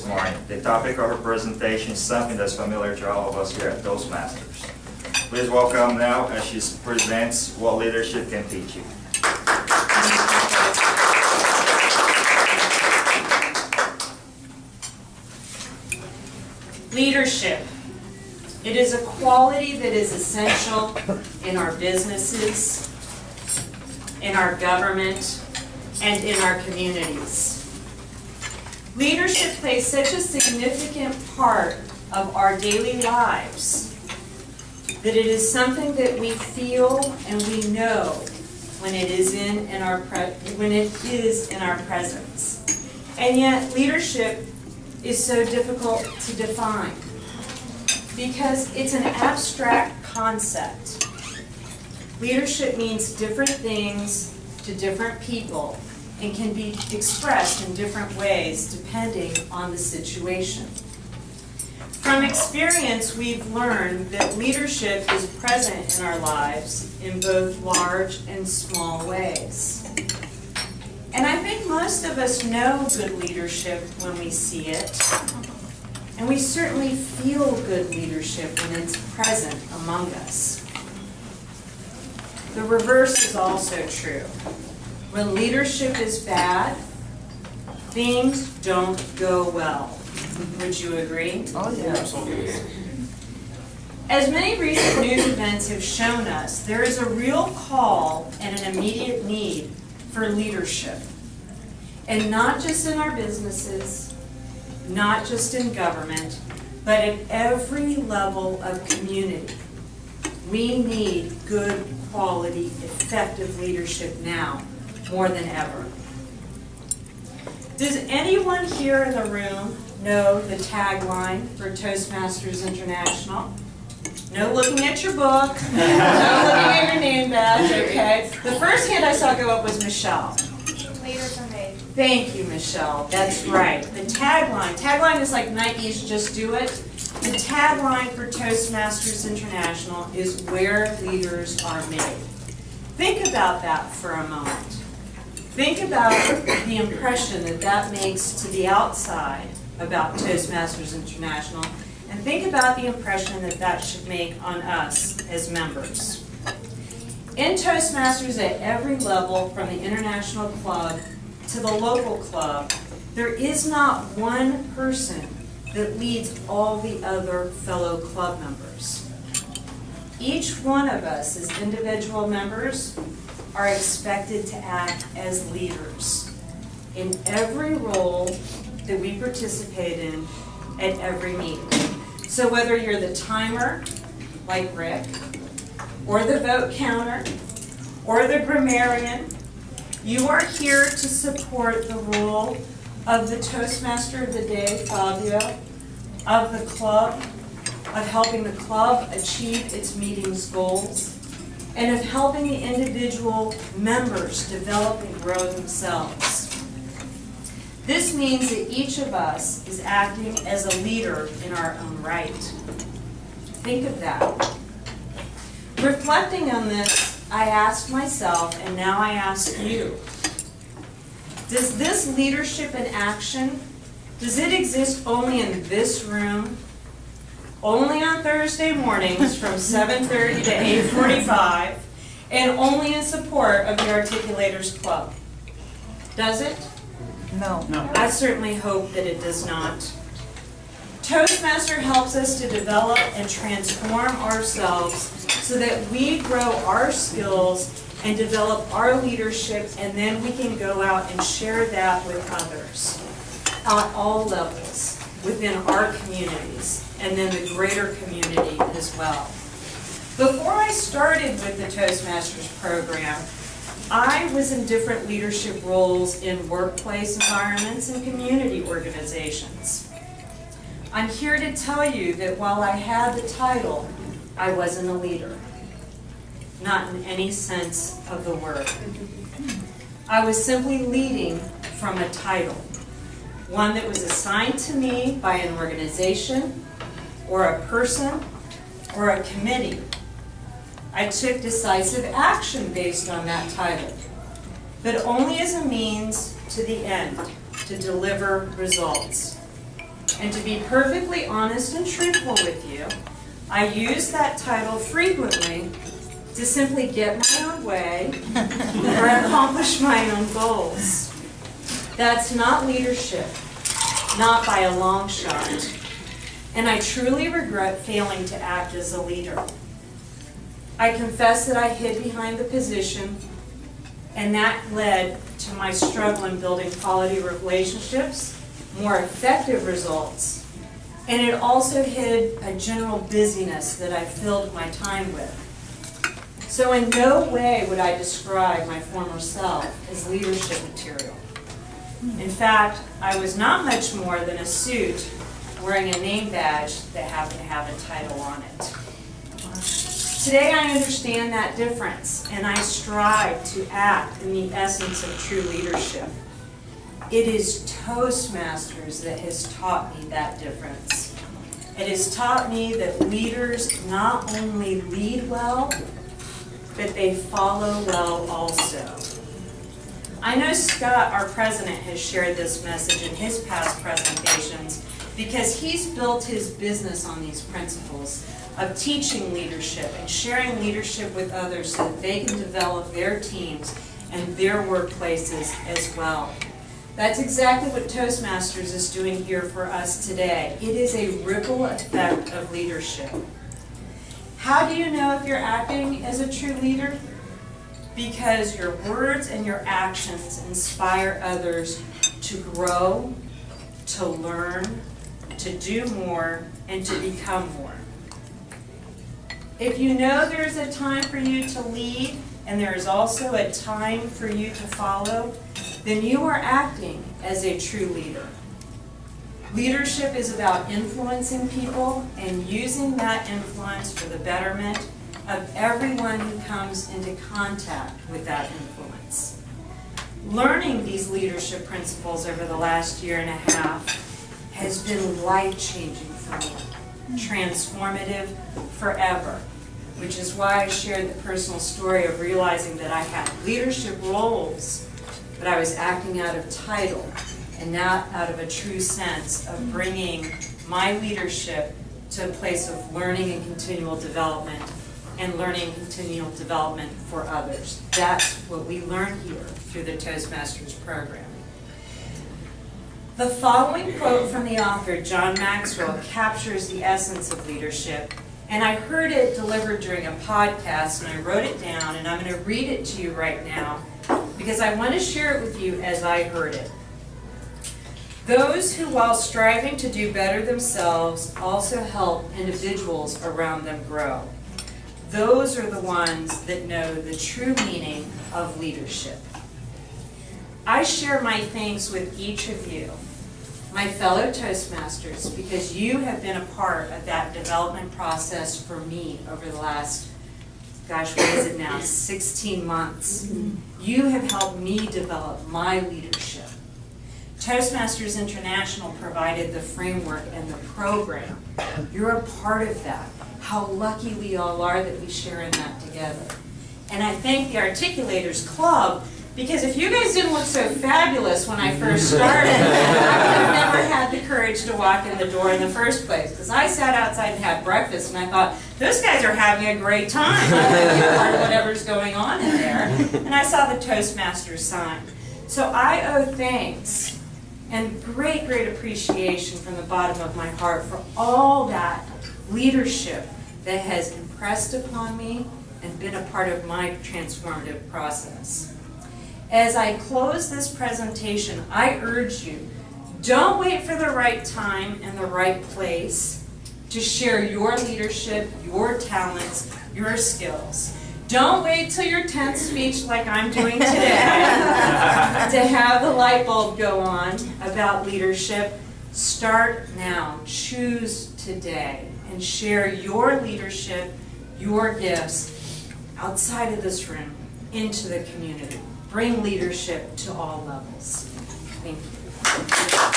this morning. The topic of her presentation is something that's familiar to all of us here at Toastmasters. Please welcome Nell as she presents What Leadership Can Teach You. Leadership. It is a quality that is essential in our businesses, in our government, and in our communities. Leadership plays such a significant part of our daily lives that it is something that we feel and we know when it is in our presence. And yet leadership is so difficult to define because it's an abstract concept. Leadership means different things to different people and can be expressed in different ways depending on the situation. From experience, we've learned that leadership is present in our lives in both large and small ways. And I think most of us know good leadership when we see it, and we certainly feel good leadership when it's present among us. The reverse is also true. When leadership is bad, things don't go well. Would you agree? Oh, yeah. Absolutely. As many recent news events have shown us, there is a real call and an immediate need for leadership. And not just in our businesses, not just in government, but at every level of community. We need good, quality, effective leadership now more than ever. Does anyone here in the room know the tagline for Toastmasters International? No looking at your book, no looking at your name badge, okay? The first hand I saw go up was Michelle. Leaders are made. Thank you, Michelle. That's right. The tagline is like Nike's Just Do It. The tagline for Toastmasters International is where leaders are made. Think about that for a moment. Think about the impression that that makes to the outside about Toastmasters International, and think about the impression that that should make on us as members. In Toastmasters at every level, from the international club to the local club, there is not one person that leads all the other fellow club members. Each one of us as individual members are expected to act as leaders in every role that we participate in at every meeting. So whether you're the timer, like Rick, or the vote counter, or the grammarian, you are here to support the role of the Toastmaster of the day, Fabio, of the club, of helping the club achieve its meeting's goals, and of helping the individual members develop and grow themselves. This means that each of us is acting as a leader in our own right. Think of that. Reflecting on this, I asked myself, and now I ask you, does this leadership in action, does it exist only in this room, only on Thursday mornings from 7:30 to 8:45, and only in support of the Articulators Club? Does it? No. I certainly hope that it does not. Toastmaster helps us to develop and transform ourselves so that we grow our skills and develop our leadership, and then we can go out and share that with others at all levels within our communities and then the greater community as well. Before I started with the Toastmasters program, I was in different leadership roles in workplace environments and community organizations. I'm here to tell you that while I had the title, I wasn't a leader. Not in any sense of the word. I was simply leading from a title, one that was assigned to me by an organization, or a person, or a committee. I took decisive action based on that title, but only as a means to the end, to deliver results. And to be perfectly honest and truthful with you, I use that title frequently to simply get my own way or accomplish my own goals. That's not leadership, not by a long shot. And I truly regret failing to act as a leader. I confess that I hid behind the position, and that led to my struggle in building quality relationships, more effective results, and it also hid a general busyness that I filled my time with. So in no way would I describe my former self as leadership material. In fact, I was not much more than a suit wearing a name badge that happened to have a title on it. Today I understand that difference, and I strive to act in the essence of true leadership. It is Toastmasters that has taught me that difference. It has taught me that leaders not only lead well, but they follow well also. I know Scott, our president, has shared this message in his past presentations because he's built his business on these principles of teaching leadership and sharing leadership with others so that they can develop their teams and their workplaces as well. That's exactly what Toastmasters is doing here for us today. It is a ripple effect of leadership. How do you know if you're acting as a true leader? Because your words and your actions inspire others to grow, to learn, to do more, and to become more. If you know there's a time for you to lead, and there is also a time for you to follow, then you are acting as a true leader. Leadership is about influencing people and using that influence for the betterment of everyone who comes into contact with that influence. Learning these leadership principles over the last year and a half has been life-changing for me, transformative forever, which is why I shared the personal story of realizing that I had leadership roles, but I was acting out of title and not out of a true sense of bringing my leadership to a place of learning and continual development and learning and continual development for others. That's what we learn here through the Toastmasters program. The following quote from the author, John Maxwell, captures the essence of leadership, and I heard it delivered during a podcast, and I wrote it down, and I'm going to read it to you right now because I want to share it with you as I heard it. Those who, while striving to do better themselves, also help individuals around them grow. Those are the ones that know the true meaning of leadership. I share my thanks with each of you, my fellow Toastmasters, because you have been a part of that development process for me over the last, what is it now, 16 months. You have helped me develop my leadership. Toastmasters International provided the framework and the program. You're a part of that. How lucky we all are that we share in that together. And I thank the Articulators Club, because if you guys didn't look so fabulous when I first started, I would have never had the courage to walk in the door in the first place. Because I sat outside and had breakfast, and I thought, those guys are having a great time. I'm going to be part of whatever's going on in there. And I saw the Toastmasters sign. So I owe thanks and great, great appreciation from the bottom of my heart for all that leadership that has impressed upon me and been a part of my transformative process. As I close this presentation, I urge you, don't wait for the right time and the right place to share your leadership, your talents, your skills. Don't wait till your 10th speech like I'm doing today to have the light bulb go on about leadership. Start now. Choose today and share your leadership, your gifts outside of this room into the community. Bring leadership to all levels. Thank you.